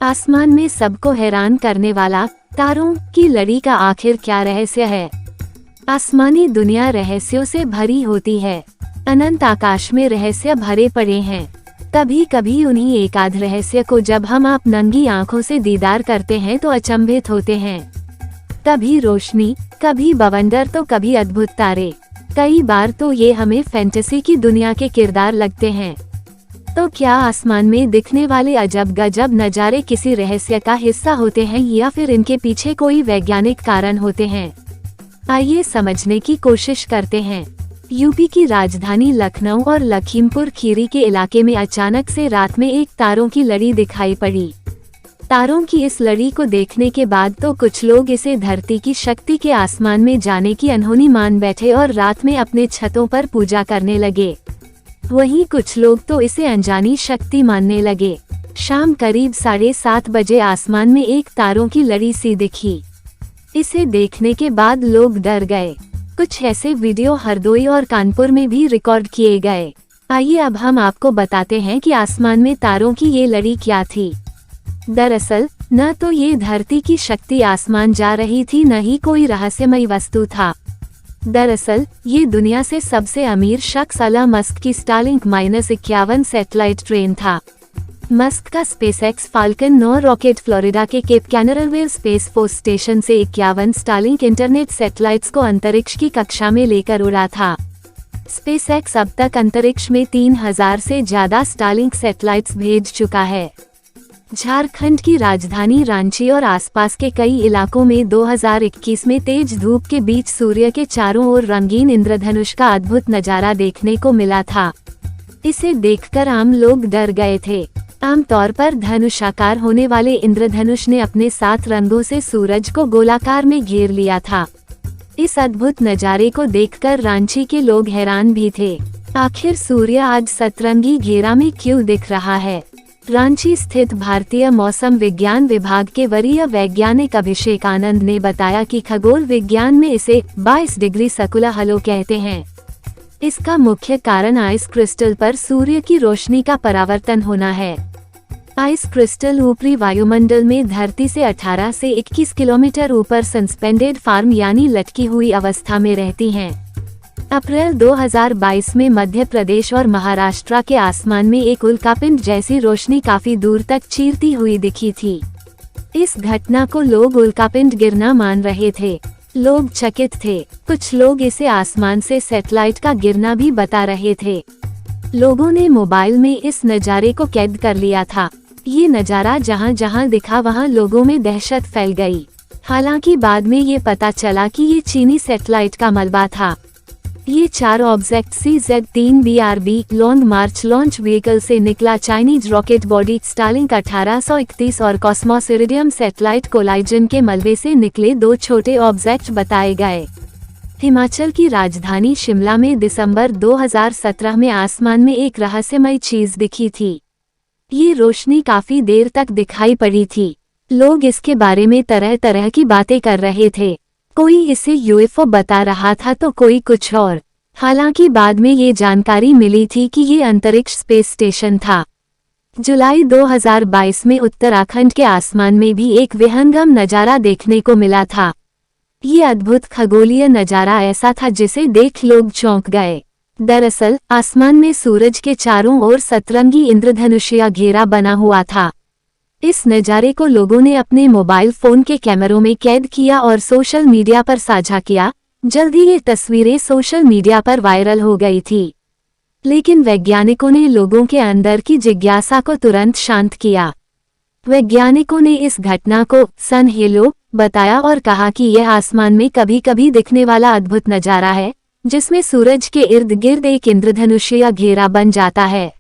आसमान में सबको हैरान करने वाला तारों की लड़ी का आखिर क्या रहस्य है। आसमानी दुनिया रहस्यों से भरी होती है। अनंत आकाश में रहस्य भरे पड़े हैं। कभी कभी उन्हीं एकाध रहस्य को जब हम आप नंगी आंखों से दीदार करते हैं तो अचंभित होते हैं। कभी रोशनी, कभी बवंडर तो कभी अद्भुत तारे। कई बार तो ये हमें फैंटेसी की दुनिया के किरदार लगते हैं। तो क्या आसमान में दिखने वाले अजब गजब नज़ारे किसी रहस्य का हिस्सा होते हैं या फिर इनके पीछे कोई वैज्ञानिक कारण होते हैं? आइए समझने की कोशिश करते हैं। यूपी की राजधानी लखनऊ और लखीमपुर खीरी के इलाके में अचानक से रात में एक तारों की लड़ी दिखाई पड़ी। तारों की इस लड़ी को देखने के बाद तो कुछ लोग इसे धरती की शक्ति के आसमान में जाने की अनहोनी मान बैठे और रात में अपने छतों पर पूजा करने लगे। वहीं कुछ लोग तो इसे अनजानी शक्ति मानने लगे। शाम करीब 7:30 बजे आसमान में एक तारों की लड़ी सी दिखी। इसे देखने के बाद लोग डर गए। कुछ ऐसे वीडियो हरदोई और कानपुर में भी रिकॉर्ड किए गए। आइए अब हम आपको बताते हैं कि आसमान में तारों की ये लड़ी क्या थी। दरअसल न तो ये धरती की शक्ति आसमान जा रही थी, न ही कोई रहस्यमयी वस्तु था। दरअसल ये दुनिया से सबसे अमीर शख्स एलन मस्क की स्टारलिंक -51 सैटेलाइट ट्रेन था। मस्क का स्पेसएक्स फाल्कन 9 रॉकेट फ्लोरिडा के Cape Canaveral space force station से 51 स्टारलिंक इंटरनेट सैटेलाइट्स को अंतरिक्ष की कक्षा में लेकर उड़ा था। स्पेसएक्स अब तक अंतरिक्ष में 3000 से ज्यादा स्टारलिंक सैटेलाइट्स भेज चुका है। झारखंड की राजधानी रांची और आसपास के कई इलाकों में 2021 में तेज धूप के बीच सूर्य के चारों ओर रंगीन इंद्रधनुष का अद्भुत नजारा देखने को मिला था। इसे देखकर आम लोग डर गए थे। आमतौर पर धनुषाकार होने वाले इंद्रधनुष ने अपने 7 रंगों से सूरज को गोलाकार में घेर लिया था। इस अद्भुत नजारे को देखकर रांची के लोग हैरान भी थे। आखिर सूर्य आज सतरंगी घेरा में क्यों दिख रहा है? रांची स्थित भारतीय मौसम विज्ञान विभाग के वरीय वैज्ञानिक अभिषेक आनंद ने बताया कि खगोल विज्ञान में इसे 22 डिग्री सर्कुलर हलो कहते हैं। इसका मुख्य कारण आइस क्रिस्टल पर सूर्य की रोशनी का परावर्तन होना है। आइस क्रिस्टल ऊपरी वायुमंडल में धरती से 18 से 21 किलोमीटर ऊपर सस्पेंडेड फार्म यानी लटकी हुई अवस्था में रहती हैं। अप्रैल 2022 में मध्य प्रदेश और महाराष्ट्र के आसमान में एक उल्कापिंड जैसी रोशनी काफी दूर तक चीरती हुई दिखी थी। इस घटना को लोग उल्कापिंड गिरना मान रहे थे। लोग चकित थे। कुछ लोग इसे आसमान से सैटेलाइट का गिरना भी बता रहे थे। लोगों ने मोबाइल में इस नज़ारे को कैद कर लिया था। ये नज़ारा जहां जहां दिखा वहां लोगों में दहशत फैल गई। हालांकि बाद में ये पता चला कि ये चीनी सैटेलाइट का मलबा था। ये 4 ऑब्जेक्ट CZ-3BRB लॉन्ग मार्च लॉन्च व्हीकल से निकला चाइनीज रॉकेट बॉडी स्टारलिंक 1831 और कॉस्मोस इरिडियम सैटेलाइट कोलाइजन के मलबे से निकले 2 छोटे ऑब्जेक्ट बताए गए। हिमाचल की राजधानी शिमला में दिसंबर 2017 में आसमान में एक रहस्यमय चीज दिखी थी। ये रोशनी काफी देर तक दिखाई पड़ी थी। लोग इसके बारे में तरह तरह की बातें कर रहे थे। कोई इसे UFO बता रहा था तो कोई कुछ और। हालांकि बाद में ये जानकारी मिली थी कि ये अंतरिक्ष स्पेस स्टेशन था। जुलाई 2022 में उत्तराखंड के आसमान में भी एक विहंगम नज़ारा देखने को मिला था। ये अद्भुत खगोलीय नज़ारा ऐसा था जिसे देख लोग चौंक गए। दरअसल आसमान में सूरज के चारों ओर सतरंगी इंद्रधनुषीय घेरा बना हुआ था। इस नज़ारे को लोगों ने अपने मोबाइल फोन के कैमरों में कैद किया और सोशल मीडिया पर साझा किया। जल्द ही ये तस्वीरें सोशल मीडिया पर वायरल हो गई थी। लेकिन वैज्ञानिकों ने लोगों के अंदर की जिज्ञासा को तुरंत शांत किया। वैज्ञानिकों ने इस घटना को सन हेलो बताया और कहा कि यह आसमान में कभी कभी दिखने वाला अद्भुत नज़ारा है, जिसमें सूरज के इर्द गिर्द एक इंद्रधनुषीय घेरा बन जाता है।